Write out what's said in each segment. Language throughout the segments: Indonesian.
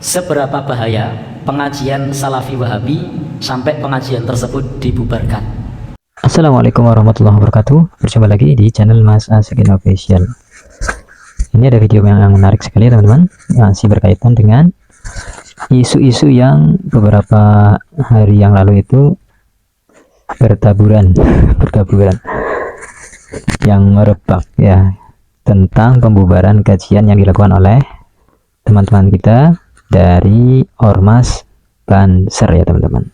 seberapa bahaya pengajian Salafi Wahabi sampai pengajian tersebut dibubarkan? Assalamualaikum warahmatullahi wabarakatuh. Berjumpa lagi di channel Mas Asyikin Official. Ini ada video yang menarik sekali teman-teman, masih berkaitan dengan isu-isu yang beberapa hari yang lalu itu bertaburan yang merebak ya, tentang pembubaran kajian yang dilakukan oleh teman-teman kita dari Ormas Banser ya teman-teman,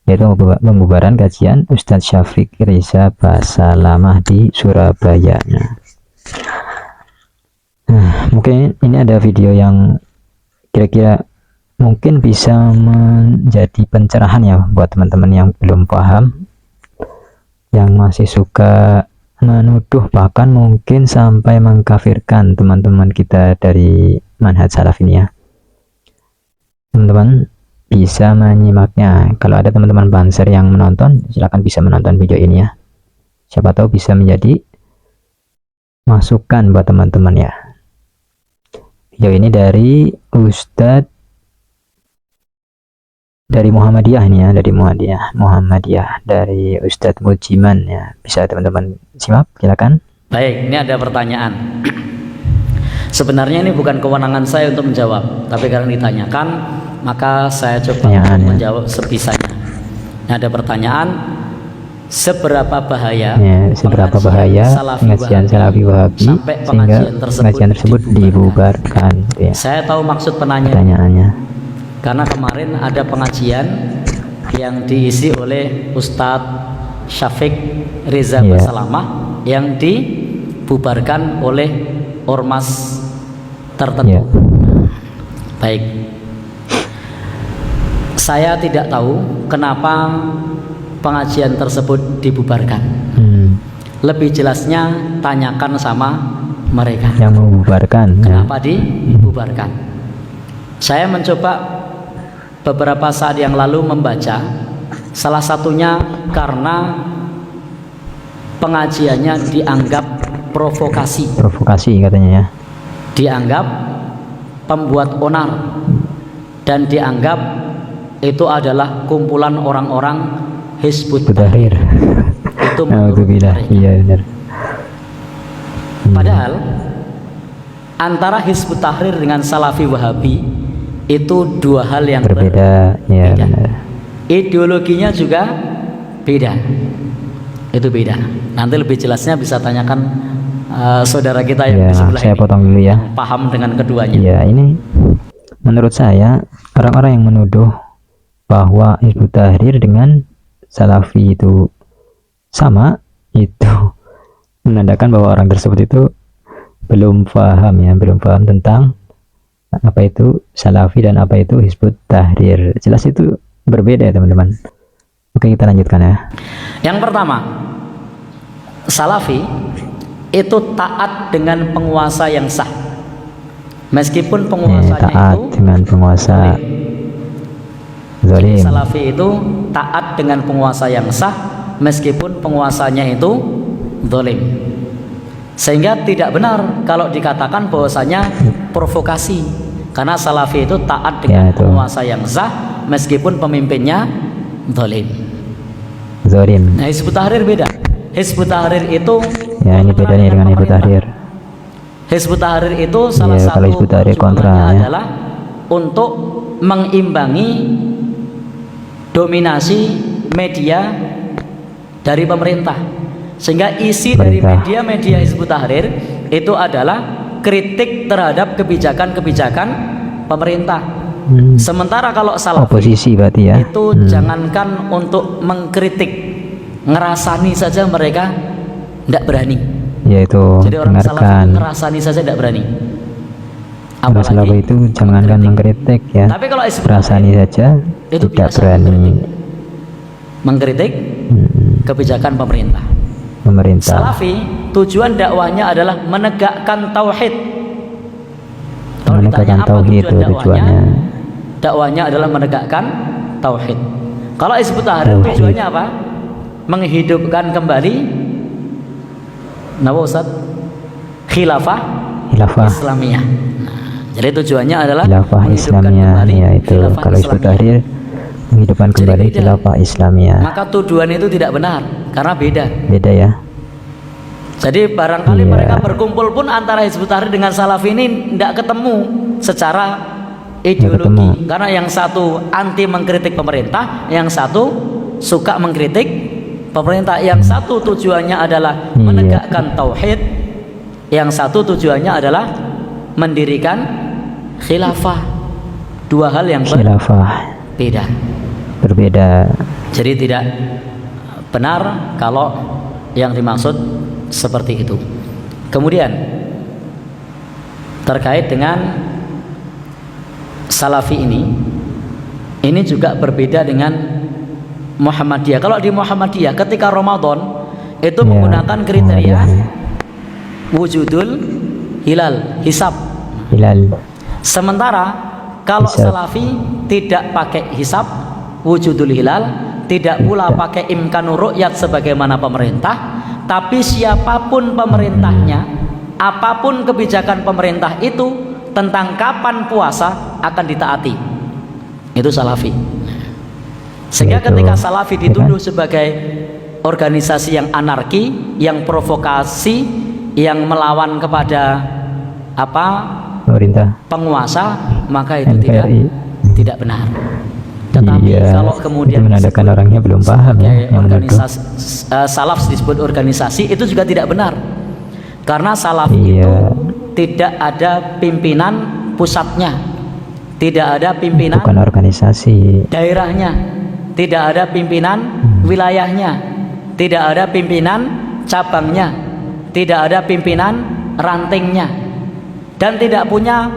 yaitu pembubaran kajian Ustadz Syafiq Reza Basalamah di Surabaya. Nah, mungkin ini ada video yang kira-kira mungkin bisa menjadi pencerahan ya buat teman-teman yang belum paham, yang masih suka menuduh bahkan mungkin sampai mengkafirkan teman-teman kita dari manhaj salaf ini ya. Teman-teman bisa menyimaknya. Kalau ada teman-teman Banser yang menonton, silahkan bisa menonton video ini ya, siapa tahu bisa menjadi masukan buat teman-teman ya. Video ini dari Ustadz dari Muhammadiyah ini ya, dari Muhammadiyah dari Ustadz Mujiman ya. Bisa teman-teman simak, silakan. Baik, ini ada pertanyaan. Sebenarnya ini bukan kewenangan saya untuk menjawab, tapi karena ditanyakan maka saya coba menjawab sebisanya. Ini ada pertanyaan, seberapa bahaya pengajian Salafi Wahabi sampai pengajian tersebut dibubarkan ya. Saya tahu maksud pertanyaannya, karena kemarin ada pengajian yang diisi oleh Ustadz Syafiq Reza Basalamah yang dibubarkan oleh ormas tertentu. Baik, saya tidak tahu kenapa pengajian tersebut dibubarkan. Lebih jelasnya tanyakan sama mereka yang membubarkan. Kenapa dibubarkan? Saya mencoba beberapa saat yang lalu membaca, salah satunya karena pengajiannya dianggap provokasi katanya ya, dianggap pembuat onar, dan dianggap itu adalah kumpulan orang-orang Hizbut Tahrir. Itu menurut mereka. Iya benar. Padahal antara Hizbut Tahrir dengan Salafi Wahabi itu dua hal yang berbeda ya, benar. Ideologinya juga beda, itu beda. Nanti lebih jelasnya bisa tanyakan saudara kita yang di sebelah saya potong dulu ya, paham dengan keduanya ya. Ini menurut saya orang-orang yang menuduh bahwa Hizbut Tahrir dengan Salafi itu sama, itu menandakan bahwa orang tersebut itu belum paham tentang apa itu Salafi dan apa itu Hizbut Tahrir. Jelas itu berbeda ya teman-teman. Oke, kita lanjutkan ya. Yang pertama, Salafi itu taat dengan penguasa yang sah, meskipun penguasanya taat itu dengan penguasa zalim. Salafi itu taat dengan penguasa yang sah meskipun penguasanya itu zalim. Sehingga tidak benar kalau dikatakan bahwasanya provokasi, karena Salafi itu taat dengan penguasa yang sah meskipun pemimpinnya zalim. Nah, Hizbut Tahrir beda. Hizbut Tahrir itu ya, ini beda nih dengan Hizbut Tahrir. Hizbut Tahrir itu salah satu tujuannya adalah untuk mengimbangi dominasi media dari pemerintah, sehingga isi dari media Hizbut Tahrir itu adalah kritik terhadap kebijakan-kebijakan pemerintah. Sementara kalau Salafi oposisi berarti ya, itu jangankan untuk mengkritik, ngerasani saja mereka tidak berani. Yaitu jadi orang Salafi ngerasani saja tidak berani. Apalagi itu jangankan mengkritik ya, tapi kalau ngerasani saja itu tidak berani mengkritik kebijakan pemerintah. Salafi tujuan dakwahnya adalah menegakkan tauhid. Kalau ditanya apa tujuannya, dakwahnya adalah menegakkan tauhid. Kalau Hizbut Tahrir tujuannya apa? Menghidupkan kembali khilafah Islamiyah. Jadi tujuannya adalah khilafah menghidupkan Islamiyah, kembali yaitu khilafah kalau Hizbut Islamiyah. Tahrir menghidupkan Jadi kembali beda. khilafah Islamiyah. Maka tuduhan itu tidak benar karena beda. Beda ya. Jadi barangkali Iya. mereka berkumpul pun antara Hizbut Tahrir dengan Salafi ini tidak ketemu secara ideologi, karena yang satu anti mengkritik pemerintah, yang satu suka mengkritik pemerintah. Yang satu tujuannya adalah Iya. menegakkan tauhid, yang satu tujuannya adalah mendirikan khilafah. Dua hal yang Khilafah berbeda. berbeda. Jadi tidak benar kalau yang dimaksud seperti itu. Kemudian terkait dengan Salafi ini juga berbeda dengan Muhammadiyah. Kalau di Muhammadiyah ketika Ramadan itu Ya, menggunakan kriteria Muhammadiyah. wujudul hilal, hisab. Hilal. Sementara kalau Hisab. Salafi tidak pakai hisab, wujudul hilal, tidak pula pakai imkanur ru'yat sebagaimana pemerintah, tapi siapapun pemerintahnya, apapun kebijakan pemerintah itu tentang kapan puasa akan ditaati. Itu Salafi. Sehingga Itu, ketika Salafi ya dituduh sebagai organisasi yang anarki, yang provokasi, yang melawan kepada Pemerintah. penguasa, maka itu NKRI. tidak benar. Tetapi Iya, kalau kemudian itu menandakan disebut orangnya belum paham ya, sebagai yang menuduh. organisasi salaf disebut organisasi, itu juga tidak benar. Karena salaf Iya. itu tidak ada pimpinan pusatnya, tidak ada pimpinan Bukan organisasi. daerahnya, tidak ada pimpinan wilayahnya, tidak ada pimpinan cabangnya, tidak ada pimpinan rantingnya, dan tidak punya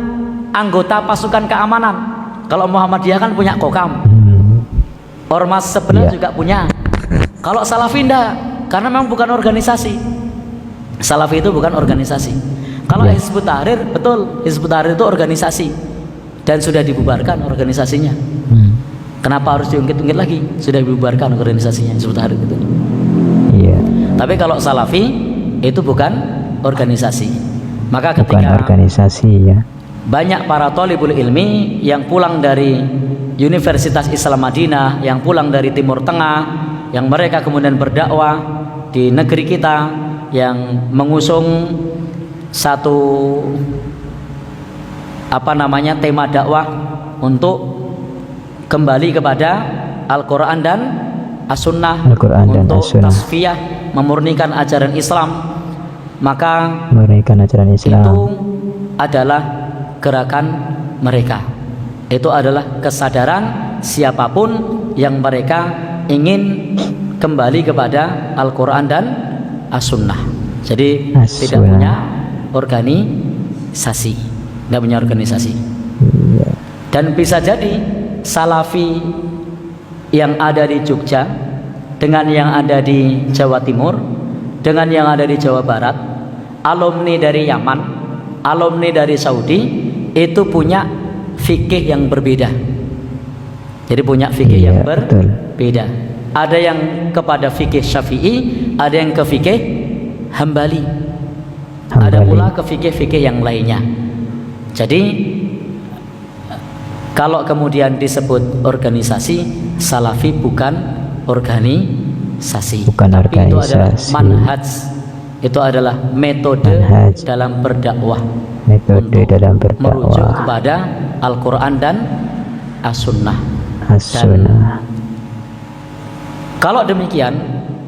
anggota pasukan keamanan. Kalau Muhammadiyah kan punya kokam, ormas sebelah Iya. juga punya. Kalau Salafi enggak, karena memang bukan organisasi. Salafi itu bukan organisasi. Kalau Iya. Hizbut Tahrir, betul, Hizbut Tahrir itu organisasi dan sudah dibubarkan organisasinya. Kenapa harus diungkit-ungkit lagi? Sudah dibubarkan organisasinya Hizbut Tahrir itu. Iya. Tapi kalau Salafi itu bukan organisasi. Maka Bukan ketika organisasi ya. banyak para thalibul ilmi yang pulang dari Universitas Islam Madinah, yang pulang dari Timur Tengah, yang mereka kemudian berdakwah di negeri kita, yang mengusung satu tema dakwah untuk kembali kepada Al-Quran dan As-Sunnah, Al-Quran dan untuk As-Sunnah. tasfiyah, memurnikan ajaran Islam. Maka Mereka ajaran Islam. itu adalah gerakan mereka. Itu adalah kesadaran siapapun yang mereka ingin kembali kepada Al-Quran dan As-Sunnah. Jadi tidak As-Sunnah. punya organisasi, tidak punya organisasi. Iya. Dan bisa jadi Salafi yang ada di Jogja dengan yang ada di Jawa Timur, dengan yang ada di Jawa Barat, alumni dari Yaman, alumni dari Saudi, itu punya fikih yang berbeda. Jadi punya fikih Iya, yang betul. berbeda. Ada yang kepada fikih Syafi'i, ada yang ke fikih Hambali, ada Hambali. pula ke fikih-fikih yang lainnya. Jadi kalau kemudian disebut organisasi, Salafi bukan organisasi, Bukan tapi itu adalah organisasi. manhaj, itu adalah metode Manhaj. dalam berdakwah, Metode untuk dalam merujuk berdakwah. kepada Al-Quran dan As-Sunnah. As-Sunnah. Kalau demikian,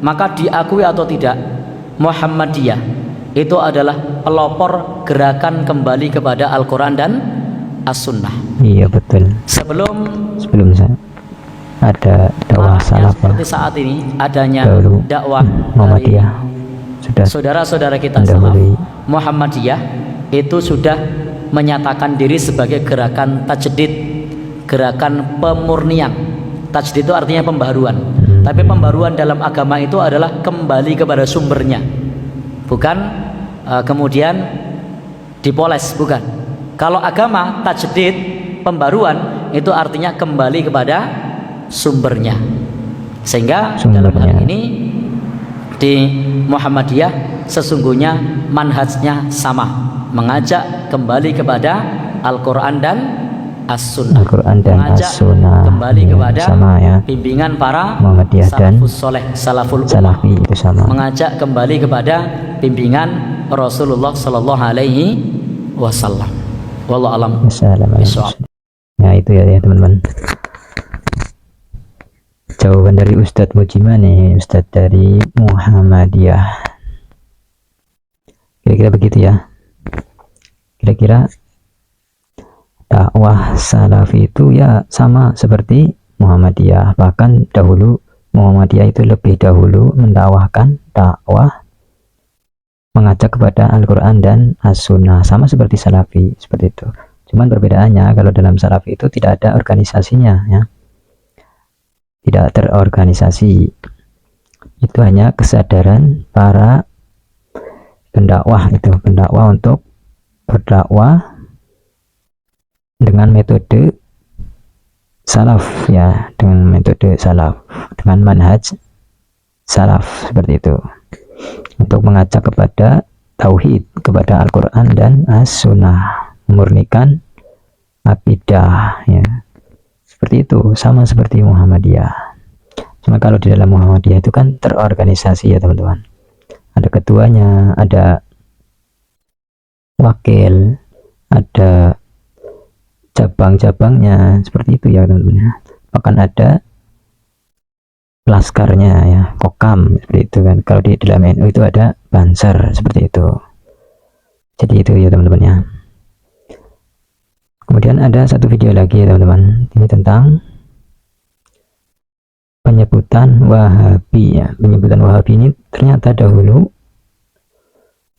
maka diakui atau tidak, Muhammadiyah itu adalah pelopor gerakan kembali kepada Al-Quran dan As-Sunnah. Iya betul. Sebelum Sebelum saya ada dakwah maraknya salaf ya. seperti saat ini, adanya Dahulu dakwah dari Muhammadiyah sudah saudara-saudara kita salaf, mendahului. Muhammadiyah itu sudah menyatakan diri sebagai gerakan tajdid, gerakan pemurnian. Tajdid itu artinya pembaharuan. Tapi pembaharuan dalam agama itu adalah kembali kepada sumbernya, bukan kemudian dipoles, bukan. Kalau agama tajdid, pembaruan, itu artinya kembali kepada sumbernya. Sehingga dalam hal Sumbernya. ini di Muhammadiyah sesungguhnya manhajnya sama, mengajak kembali kepada Al-Quran dan As-Sunnah. Al-Quran dan Mengajak As-Sunnah. kembali Ya, kepada sama ya. bimbingan para Muhammadiyah dan salafus soleh, salaful ummah. Salafi itu sama. Mengajak kembali kepada bimbingan Rasulullah Sallallahu Alaihi Wasallam. Wallahu alam. Assalamualaikum. Ya itu ya, teman-teman. Jawaban dari Ustadz Mujima nih, Ustadz dari Muhammadiyah. Kira-kira begitu ya. Kira-kira dakwah salafi itu ya sama seperti Muhammadiyah. Bahkan dahulu Muhammadiyah itu lebih dahulu mendakwahkan dakwah mengajak kepada Al-Quran dan As-Sunnah, sama seperti salafi, seperti itu. Cuman perbedaannya kalau dalam salafi itu tidak ada organisasinya ya. Tidak terorganisasi. Itu hanya kesadaran para pendakwah, itu pendakwah untuk berdakwah dengan metode salaf ya, dengan metode salaf, dengan manhaj salaf, seperti itu, untuk mengajak kepada tauhid, kepada Al-Quran dan As-Sunnah, memurnikan akidah ya, seperti itu, sama seperti Muhammadiyah. Cuma kalau di dalam Muhammadiyah itu kan terorganisasi ya teman-teman, ada ketuanya, ada wakil, ada cabang-cabangnya, seperti itu ya teman-teman. Bahkan ada laskarnya ya, kokam, seperti itu kan. Kalau di dalam NU itu ada banser, seperti itu. Jadi itu ya teman-teman ya. Kemudian ada satu video lagi ya teman-teman, ini tentang penyebutan Wahabi ya. Penyebutan Wahabi ini ternyata dahulu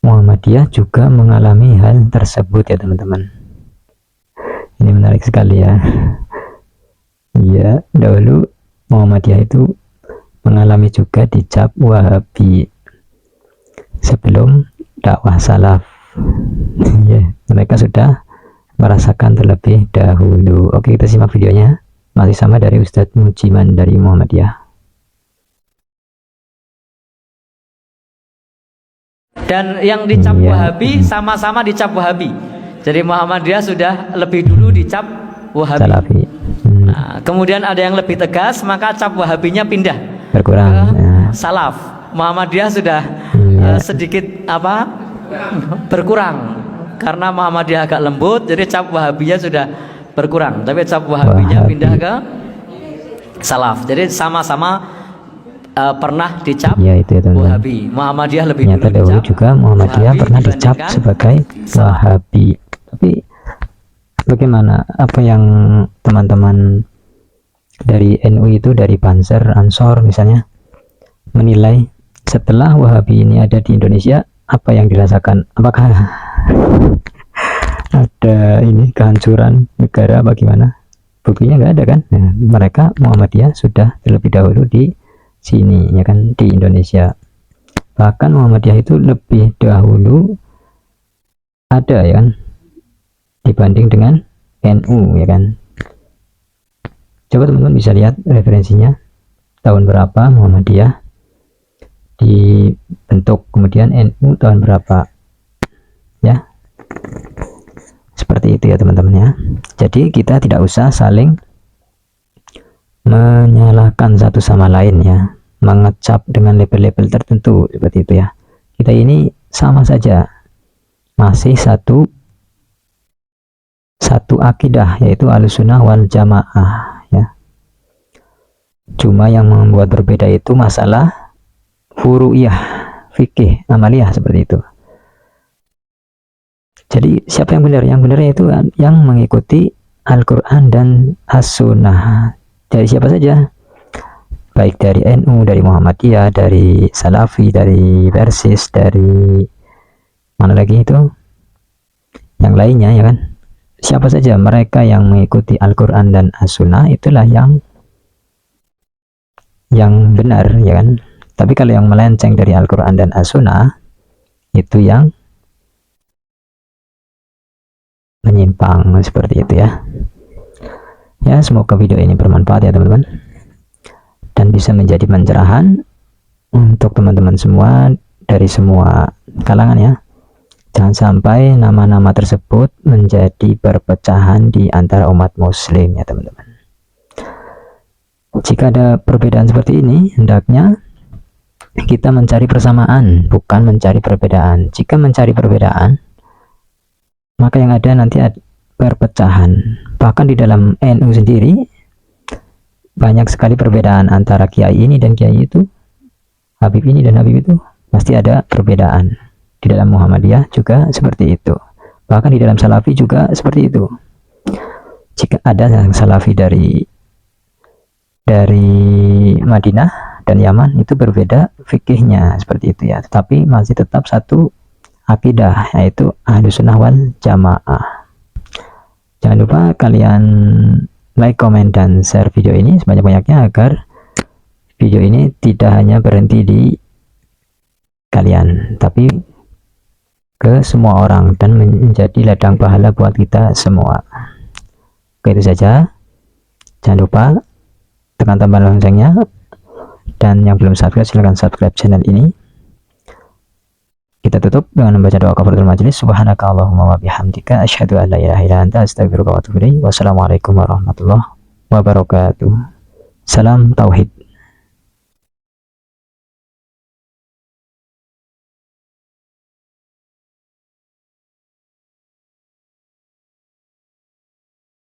Muhammadiyah juga mengalami hal tersebut ya teman-teman. Ini menarik sekali ya. Iya, dahulu Muhammadiyah itu mengalami juga dicap Wahabi sebelum dakwah salaf. Ya, mereka sudah merasakan terlebih dahulu. Oke, kita simak videonya. Masih sama dari Ustadz Mujiman dari Muhammadiyah. Dan yang dicap Wahabi sama-sama dicap Wahabi. Jadi Muhammadiyah sudah lebih dulu dicap Wahabi. Salafi. Nah, kemudian ada yang lebih tegas, maka cap Wahabinya pindah Berkurang. ke Salaf. Muhammadiyah sudah sedikit berkurang karena Muhammadiyah agak lembut, jadi cap Wahabinya sudah berkurang. Tapi cap Wahabinya pindah ke Salaf. Jadi sama-sama pernah dicap ya, itu ya, Wahabi. Muhammadiyah lebih ternyata dulu dahulu dicap juga Muhammadiyah Wahabi pernah dicap dibandingkan sebagai Wahabi. Tapi bagaimana, apa yang teman-teman dari NU itu, dari Banser, Ansor misalnya, menilai setelah Wahabi ini ada di Indonesia, apa yang dirasakan? Apakah ada ini kehancuran negara, bagaimana? Buktinya nggak ada kan? Nah, mereka Muhammadiyah sudah terlebih dahulu di sini ya kan, di Indonesia. Bahkan Muhammadiyah itu lebih dahulu ada ya kan, dibanding dengan NU ya kan. Coba teman-teman bisa lihat referensinya, tahun berapa Muhammadiyah dibentuk, kemudian NU tahun berapa ya, seperti itu ya teman-teman ya. Jadi kita tidak usah saling menyalahkan satu sama lain ya, mengecap dengan label-label tertentu seperti itu ya. Kita ini sama saja, masih satu akidah, yaitu Ahlussunnah wal Jamaah ya. Cuma yang membuat berbeda itu masalah furu'iyah, fikih, amaliyah, seperti itu. Jadi siapa yang benar? Yang benarnya itu yang mengikuti Al-Quran dan As-Sunnah. Dari siapa saja, baik dari NU, dari Muhammadiyah, dari Salafi, dari Persis, dari mana lagi itu yang lainnya ya kan. Siapa saja mereka yang mengikuti Al-Quran dan As-Sunnah, itulah yang benar ya kan. Tapi kalau yang melenceng dari Al-Quran dan As-Sunnah, itu yang menyimpang, seperti itu ya. Ya, semoga video ini bermanfaat ya teman-teman, dan bisa menjadi pencerahan untuk teman-teman semua dari semua kalangan ya, Jangan sampai nama-nama tersebut menjadi perpecahan di antara umat muslim ya teman-teman. Jika ada perbedaan seperti ini, hendaknya kita mencari persamaan, bukan mencari perbedaan. Jika mencari perbedaan, maka yang ada nanti perpecahan. Bahkan di dalam NU sendiri banyak sekali perbedaan antara kiai ini dan kiai itu, Habib ini dan Habib itu, pasti ada perbedaan. Di dalam Muhammadiyah juga seperti itu. Bahkan di dalam Salafi juga seperti itu. Jika ada yang Salafi dari Madinah dan Yaman, itu berbeda fikihnya seperti itu ya, tetapi masih tetap satu akidah, yaitu Ahlus Sunnah wal Jamaah. Jangan lupa kalian like, komen, dan share video ini sebanyak-banyaknya agar video ini tidak hanya berhenti di kalian, tapi ke semua orang dan menjadi ladang pahala buat kita semua. Oke, itu saja. Jangan lupa tekan tombol loncengnya, dan yang belum subscribe silahkan subscribe channel ini. Kita tutup dengan membaca doa kafaratul majelis. Subhanaka Allahumma wa bihamdika asyhadu an la ilaha illa anta astaghfiruka wa atubu ilaik. Wassalamualaikum warahmatullahi wabarakatuh. Salam tauhid.